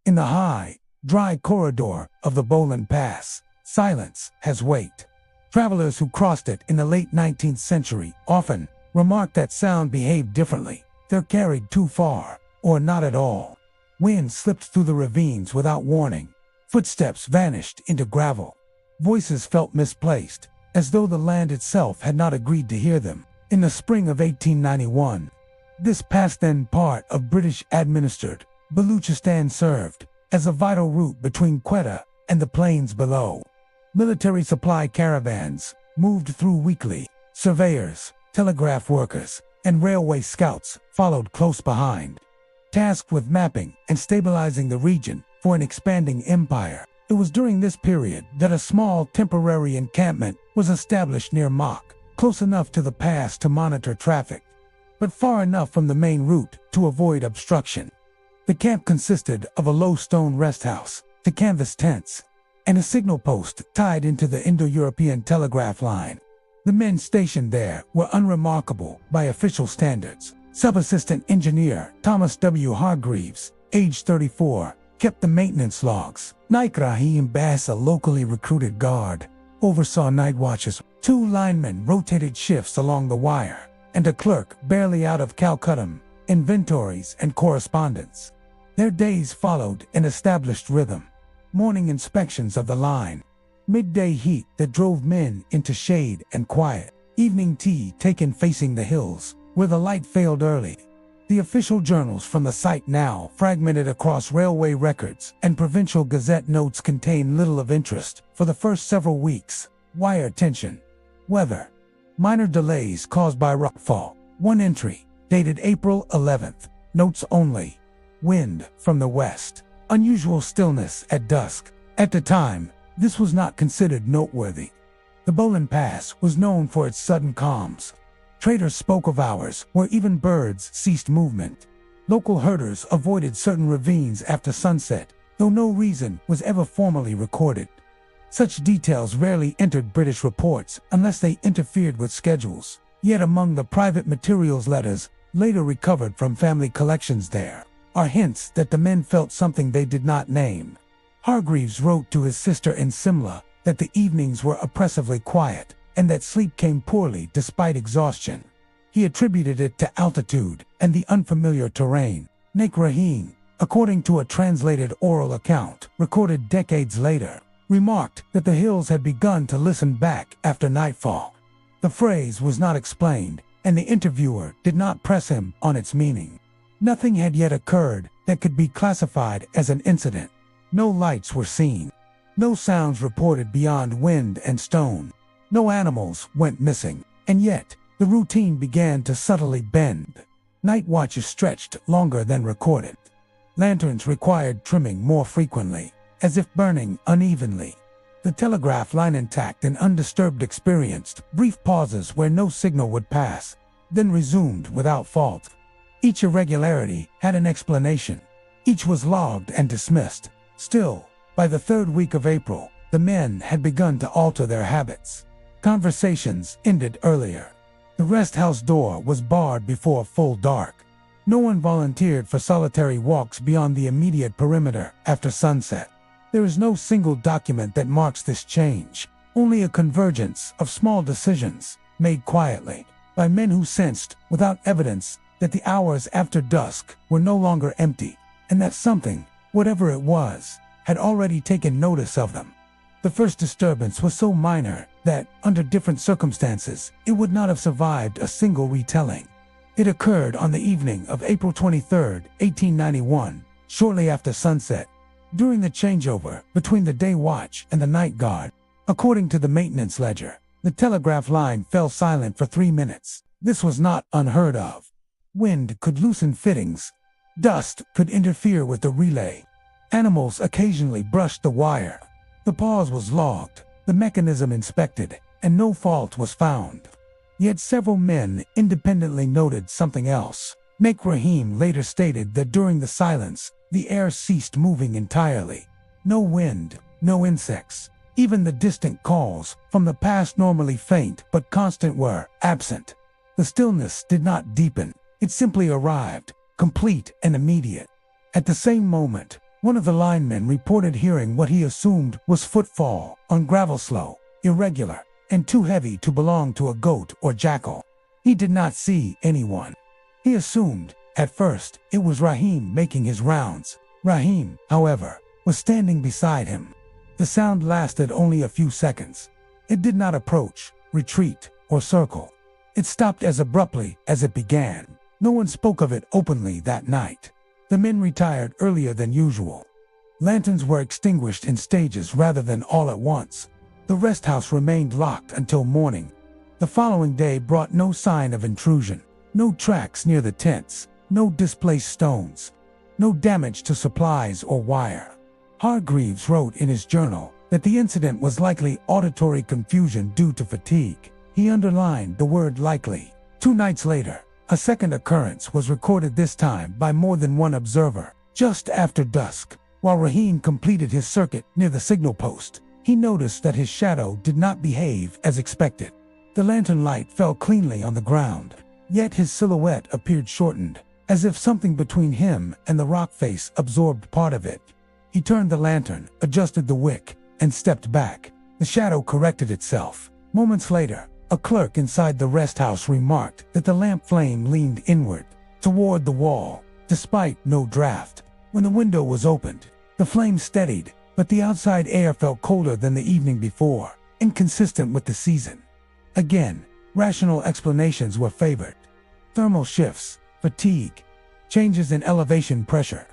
In the high, dry corridor of the Bolan Pass, silence has weight. Travelers who crossed it in the late 19th century often remarked that sound behaved differently. They're carried too far, or not at all. Wind slipped through the ravines without warning. Footsteps vanished into gravel. Voices felt misplaced, as though the land itself had not agreed to hear them. In the spring of 1891, this pass, then part of British-administered Baluchistan, served as a vital route between Quetta and the plains below. Military supply caravans moved through weekly. Surveyors, telegraph workers, and railway scouts followed close behind, tasked with mapping and stabilizing the region for an expanding empire. It was during this period that a small temporary encampment was established near Mach, close enough to the pass to monitor traffic, but far enough from the main route to avoid obstruction. The camp consisted of a low stone rest house, the canvas tents, and a signal post tied into the Indo-European telegraph line. The men stationed there were unremarkable by official standards. Sub-Assistant Engineer Thomas W. Hargreaves, age 34, kept the maintenance logs. Naik Rahim Bass, a locally recruited guard, oversaw night watches. 2 linemen rotated shifts along the wire, and a clerk barely out of Calcutta, inventories and correspondence. Their days followed an established rhythm. Morning inspections of the line, midday heat that drove men into shade and quiet, evening tea taken facing the hills, where the light failed early. The official journals from the site, now fragmented across railway records and provincial gazette notes, contain little of interest. For the first several weeks, wire tension, weather, minor delays caused by rockfall. One entry, dated April 11th, notes only: wind from the west, unusual stillness at dusk. At the time, this was not considered noteworthy. The Bolan Pass was known for its sudden calms. Traders spoke of hours where even birds ceased movement. Local herders avoided certain ravines after sunset, though no reason was ever formally recorded. Such details rarely entered British reports unless they interfered with schedules. Yet among the private materials letters, later recovered from family collections, there are hints that the men felt something they did not name. Hargreaves wrote to his sister in Simla that the evenings were oppressively quiet, and that sleep came poorly despite exhaustion. He attributed it to altitude and the unfamiliar terrain. Naik Rahim, according to a translated oral account recorded decades later, remarked that the hills had begun to listen back after nightfall. The phrase was not explained, and the interviewer did not press him on its meaning. Nothing had yet occurred that could be classified as an incident. No lights were seen. No sounds reported beyond wind and stone. No animals went missing, and yet the routine began to subtly bend. Night watches stretched longer than recorded. Lanterns required trimming more frequently, as if burning unevenly. The telegraph line, intact and undisturbed, experienced brief pauses where no signal would pass, then resumed without fault. Each irregularity had an explanation. Each was logged and dismissed. Still, by the 3rd week of April, the men had begun to alter their habits. Conversations ended earlier. The rest house door was barred before full dark. No one volunteered for solitary walks beyond the immediate perimeter after sunset. There is no single document that marks this change, only a convergence of small decisions made quietly by men who sensed, without evidence, that the hours after dusk were no longer empty, and that something, whatever it was, had already taken notice of them. The first disturbance was so minor that, under different circumstances, it would not have survived a single retelling. It occurred on the evening of April 23, 1891, shortly after sunset, during the changeover between the day watch and the night guard. According to the maintenance ledger, the telegraph line fell silent for 3 minutes. This was not unheard of. Wind could loosen fittings. Dust could interfere with the relay. Animals occasionally brushed the wire. The pause was logged, the mechanism inspected, and no fault was found. Yet several men independently noted something else. Naik Rahim later stated that during the silence, the air ceased moving entirely. No wind, no insects. Even the distant calls from the past, normally faint but constant, were absent. The stillness did not deepen. It simply arrived, complete and immediate. At the same moment, One of the linemen reported hearing what he assumed was footfall on gravel, slow, irregular, and too heavy to belong to a goat or jackal. He did not see anyone. He assumed, at first, it was Rahim making his rounds. Rahim, however, was standing beside him. The sound lasted only a few seconds. It did not approach, retreat, or circle. It stopped as abruptly as it began. No one spoke of it openly that night. The men retired earlier than usual. Lanterns were extinguished in stages rather than all at once. The rest house remained locked until morning. The following day brought no sign of intrusion. No tracks near the tents, no displaced stones, no damage to supplies or wire. Hargreaves wrote in his journal that the incident was likely auditory confusion due to fatigue. He underlined the word likely. 2 nights later, a second occurrence was recorded, this time by more than one observer. Just after dusk, while Rahim completed his circuit near the signal post, he noticed that his shadow did not behave as expected. The lantern light fell cleanly on the ground, yet his silhouette appeared shortened, as if something between him and the rock face absorbed part of it. He turned the lantern, adjusted the wick, and stepped back. The shadow corrected itself. Moments later, a clerk inside the rest house remarked that the lamp flame leaned inward, toward the wall, despite no draft. When the window was opened, the flame steadied, but the outside air felt colder than the evening before, inconsistent with the season. Again, rational explanations were favored. Thermal shifts, fatigue, changes in elevation pressure.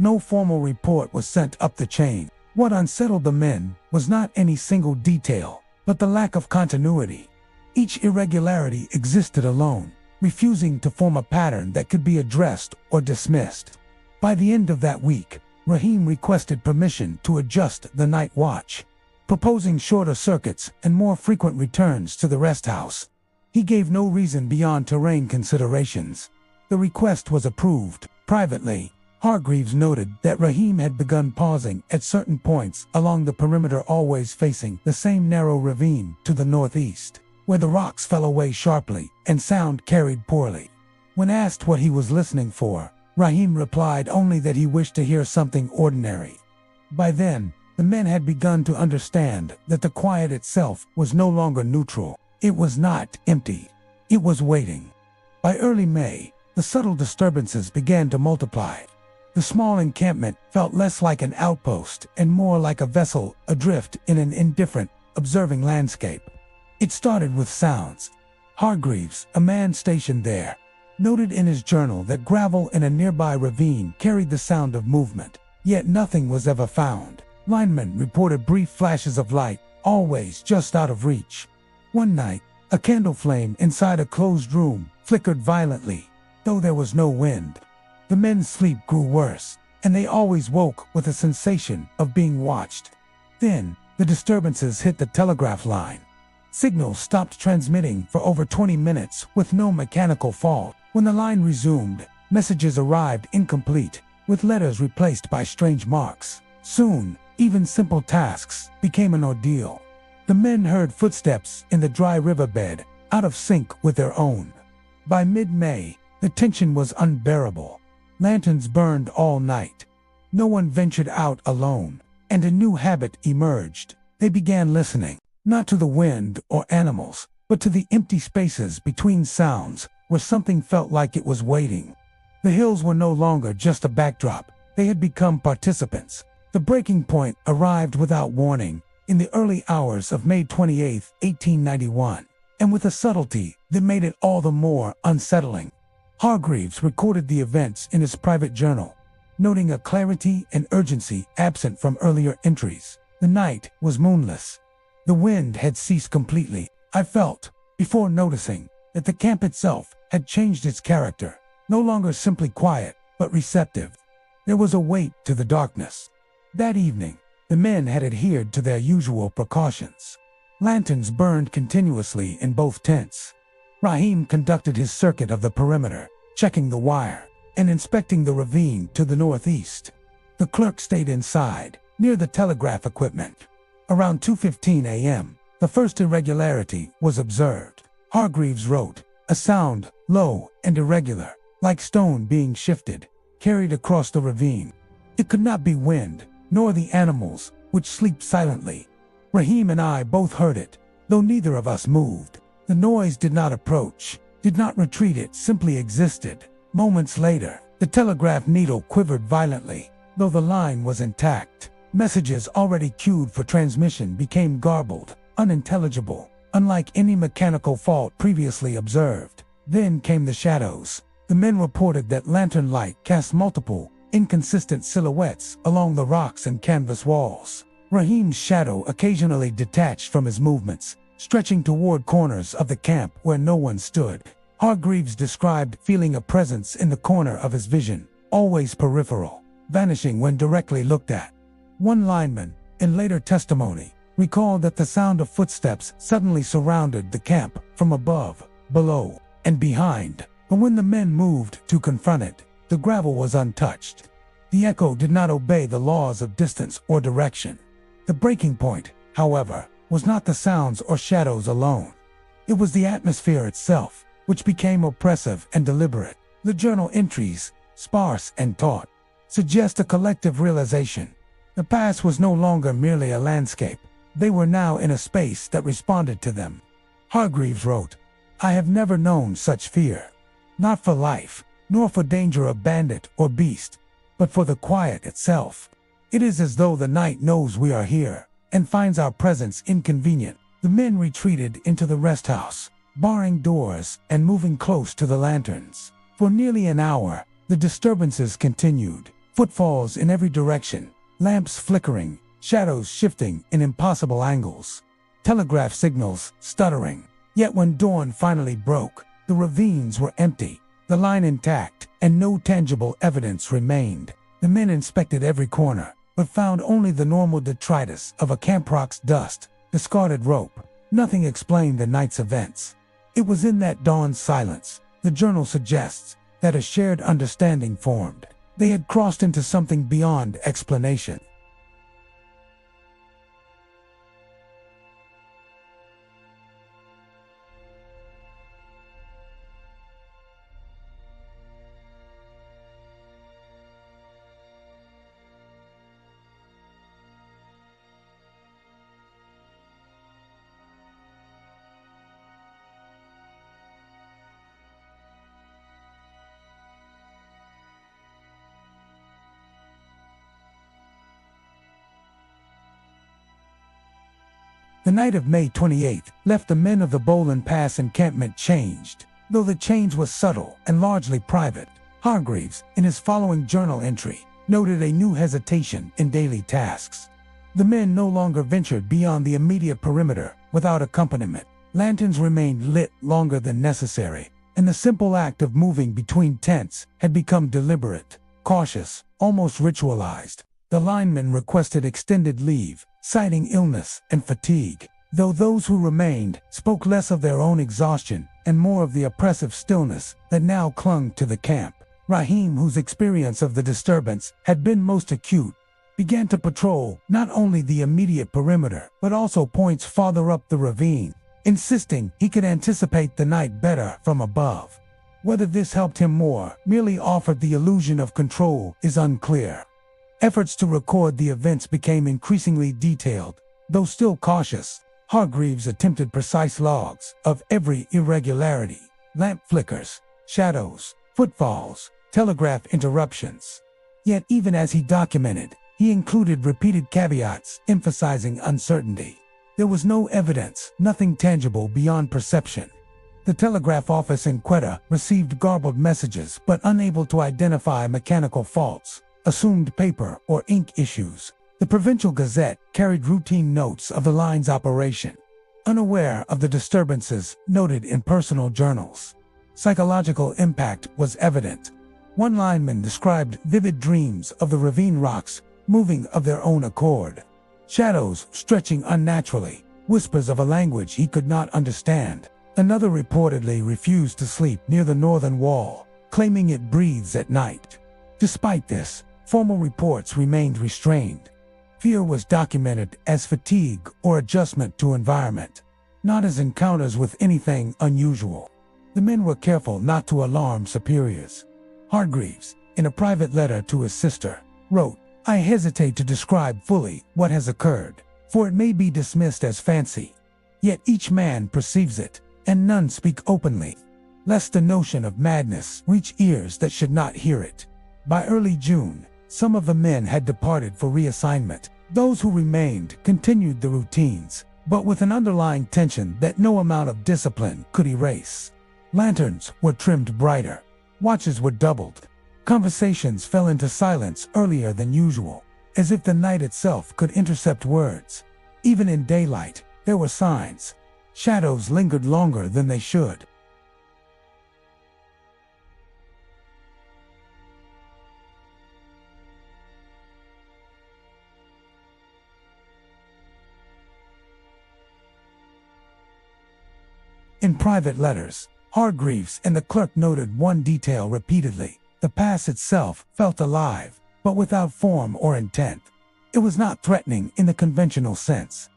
No formal report was sent up the chain. What unsettled the men was not any single detail, but the lack of continuity. Each irregularity existed alone, refusing to form a pattern that could be addressed or dismissed. By the end of that week, Rahim requested permission to adjust the night watch, proposing shorter circuits and more frequent returns to the rest house. He gave no reason beyond terrain considerations. The request was approved. Privately, Hargreaves noted that Rahim had begun pausing at certain points along the perimeter, always facing the same narrow ravine to the northeast, where the rocks fell away sharply and sound carried poorly. When asked what he was listening for, Rahim replied only that he wished to hear something ordinary. By then, the men had begun to understand that the quiet itself was no longer neutral. It was not empty. It was waiting. By early May, the subtle disturbances began to multiply. The small encampment felt less like an outpost and more like a vessel adrift in an indifferent, observing landscape. It started with sounds. Hargreaves, a man stationed there, noted in his journal that gravel in a nearby ravine carried the sound of movement, yet nothing was ever found. Linemen reported brief flashes of light, always just out of reach. One night, a candle flame inside a closed room flickered violently, though there was no wind. The men's sleep grew worse, and they always woke with a sensation of being watched. Then, the disturbances hit the telegraph line. Signals stopped transmitting for over 20 minutes with no mechanical fault. When the line resumed, messages arrived incomplete, with letters replaced by strange marks. Soon, even simple tasks became an ordeal. The men heard footsteps in the dry riverbed, out of sync with their own. By mid-May, the tension was unbearable. Lanterns burned all night. No one ventured out alone, and a new habit emerged. They began listening, not to the wind or animals, but to the empty spaces between sounds, where something felt like it was waiting. The hills were no longer just a backdrop. They had become participants. The breaking point arrived without warning, in the early hours of May 28, 1891, and with a subtlety that made it all the more unsettling. Hargreaves recorded the events in his private journal, noting a clarity and urgency absent from earlier entries. The night was moonless. The wind had ceased completely. I felt, before noticing, that the camp itself had changed its character, no longer simply quiet, but receptive. There was a weight to the darkness. That evening, the men had adhered to their usual precautions. Lanterns burned continuously in both tents. Rahim conducted his circuit of the perimeter, checking the wire and inspecting the ravine to the northeast. The clerk stayed inside, near the telegraph equipment. Around 2:15 a.m., the first irregularity was observed. Hargreaves wrote, "A sound, low and irregular, like stone being shifted, carried across the ravine. It could not be wind, nor the animals, which sleep silently. Rahim and I both heard it, though neither of us moved. The noise did not approach, did not retreat, it simply existed. Moments later, the telegraph needle quivered violently, though the line was intact. Messages already queued for transmission became garbled, unintelligible, unlike any mechanical fault previously observed. Then came the shadows. The men reported that lantern light cast multiple, inconsistent silhouettes along the rocks and canvas walls. Rahim's shadow occasionally detached from his movements, stretching toward corners of the camp where no one stood. Hargreaves described feeling a presence in the corner of his vision, always peripheral, vanishing when directly looked at. One lineman, in later testimony, recalled that the sound of footsteps suddenly surrounded the camp from above, below, and behind, but when the men moved to confront it, the gravel was untouched. The echo did not obey the laws of distance or direction. The breaking point, however, was not the sounds or shadows alone. It was the atmosphere itself, which became oppressive and deliberate. The journal entries, sparse and taut, suggest a collective realization. The past was no longer merely a landscape. They were now in a space that responded to them. Hargreaves wrote, "I have never known such fear. Not for life, nor for danger of bandit or beast, but for the quiet itself. It is as though the night knows we are here, and finds our presence inconvenient." The men retreated into the rest house, barring doors and moving close to the lanterns. For nearly an hour, the disturbances continued. Footfalls in every direction, lamps flickering, shadows shifting in impossible angles, telegraph signals stuttering. Yet when dawn finally broke, the ravines were empty, the line intact, and no tangible evidence remained. The men inspected every corner, but found only the normal detritus of a camprock's dust, discarded rope. Nothing explained the night's events. It was in that dawn silence, the journal suggests, that a shared understanding formed. They had crossed into something beyond explanation. The night of May 28th left the men of the Boland Pass encampment changed, though the change was subtle and largely private. Hargreaves, in his following journal entry, noted a new hesitation in daily tasks. The men no longer ventured beyond the immediate perimeter without accompaniment. Lanterns remained lit longer than necessary, and the simple act of moving between tents had become deliberate, cautious, almost ritualized. The linemen requested extended leave, citing illness and fatigue, though those who remained spoke less of their own exhaustion and more of the oppressive stillness that now clung to the camp. Rahim, whose experience of the disturbance had been most acute, began to patrol not only the immediate perimeter but also points farther up the ravine, insisting he could anticipate the night better from above. Whether this helped him more merely offered the illusion of control is unclear. Efforts to record the events became increasingly detailed, though still cautious. Hargreaves attempted precise logs of every irregularity, lamp flickers, shadows, footfalls, telegraph interruptions. Yet even as he documented, he included repeated caveats emphasizing uncertainty. There was no evidence, nothing tangible beyond perception. The telegraph office in Quetta received garbled messages but unable to identify mechanical faults, assumed paper or ink issues. The Provincial Gazette carried routine notes of the line's operation, unaware of the disturbances noted in personal journals. Psychological impact was evident. One lineman described vivid dreams of the ravine rocks moving of their own accord, shadows stretching unnaturally, whispers of a language he could not understand. Another reportedly refused to sleep near the northern wall, claiming it breathes at night. Despite this, formal reports remained restrained. Fear was documented as fatigue or adjustment to environment, not as encounters with anything unusual. The men were careful not to alarm superiors. Hargreaves, in a private letter to his sister, wrote, I hesitate to describe fully what has occurred, for it may be dismissed as fancy. Yet each man perceives it, and none speak openly, lest the notion of madness reach ears that should not hear it. By early June, some of the men had departed for reassignment. Those who remained continued the routines, but with an underlying tension that no amount of discipline could erase. Lanterns were trimmed brighter. Watches were doubled. Conversations fell into silence earlier than usual, as if the night itself could intercept words. Even in daylight, there were signs. Shadows lingered longer than they should. In private letters, Hargreaves and the clerk noted one detail repeatedly. The pass itself felt alive, but without form or intent. It was not threatening in the conventional sense.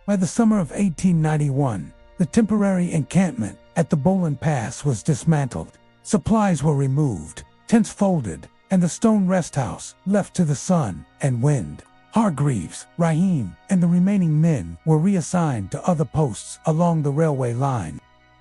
By the summer of 1891, the temporary encampment at the Boland Pass was dismantled. Supplies were removed, tents folded, and the stone rest house left to the sun and wind. Hargreaves, Rahim, and the remaining men were reassigned to other posts along the railway line.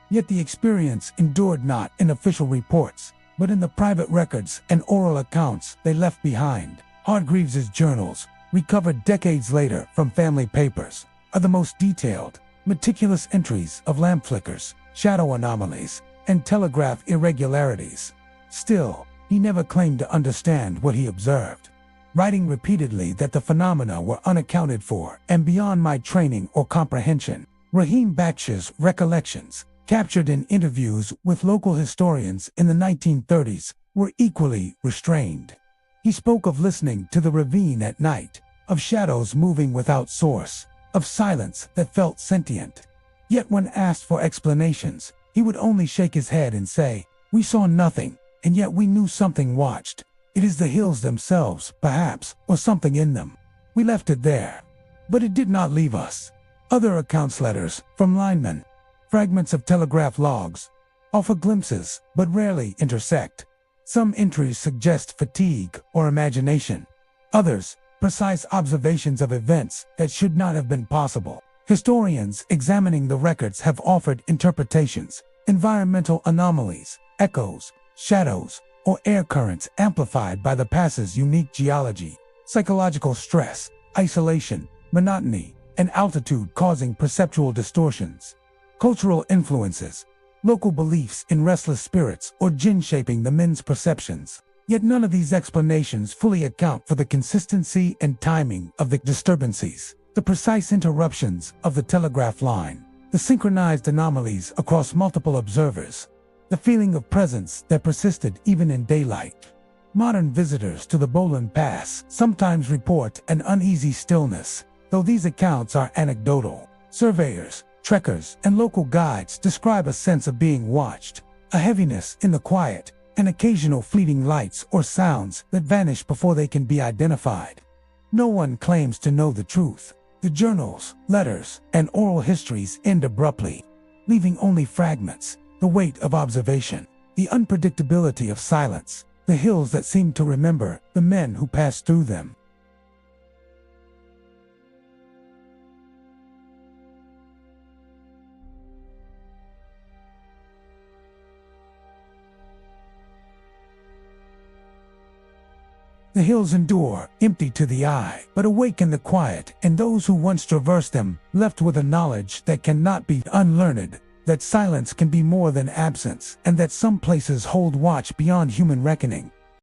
Yet the experience endured not in official reports, but in the private records and oral accounts they left behind. Hargreaves's journals, recovered decades later from family papers, are the most detailed, meticulous entries of lamp flickers, shadow anomalies, and telegraph irregularities. Still, he never claimed to understand what he observed, writing repeatedly that the phenomena were unaccounted for and beyond my training or comprehension. Rahim Baksh's recollections, captured in interviews with local historians in the 1930s, were equally restrained. He spoke of listening to the ravine at night, of shadows moving without source, of silence that felt sentient. Yet when asked for explanations, he would only shake his head and say, "We saw nothing, and yet we knew something watched. It is the hills themselves, perhaps, or something in them. We left it there." But it did not leave us. Other accounts letters from linemen, fragments of telegraph logs, offer glimpses, but rarely intersect. Some entries suggest fatigue or imagination. Others, precise observations of events that should not have been possible. Historians examining the records have offered interpretations: environmental anomalies, echoes, shadows, or air currents amplified by the pass's unique geology, psychological stress, isolation, monotony, and altitude causing perceptual distortions, cultural influences, local beliefs in restless spirits or jinn shaping the men's perceptions. Yet none of these explanations fully account for the consistency and timing of the disturbances, the precise interruptions of the telegraph line, the synchronized anomalies across multiple observers, the feeling of presence that persisted even in daylight. Modern visitors to the Boland Pass sometimes report an uneasy stillness, though these accounts are anecdotal. Surveyors, trekkers, and local guides describe a sense of being watched, a heaviness in the quiet, and occasional fleeting lights or sounds that vanish before they can be identified. No one claims to know the truth. The journals, letters, and oral histories end abruptly, leaving only fragments, the weight of observation, the unpredictability of silence, the hills that seem to remember the men who passed through them. The hills endure, empty to the eye, but awake in the quiet, and those who once traversed them, left with a knowledge that cannot be unlearned, that silence can be more than absence, and that some places hold watch beyond human reckoning.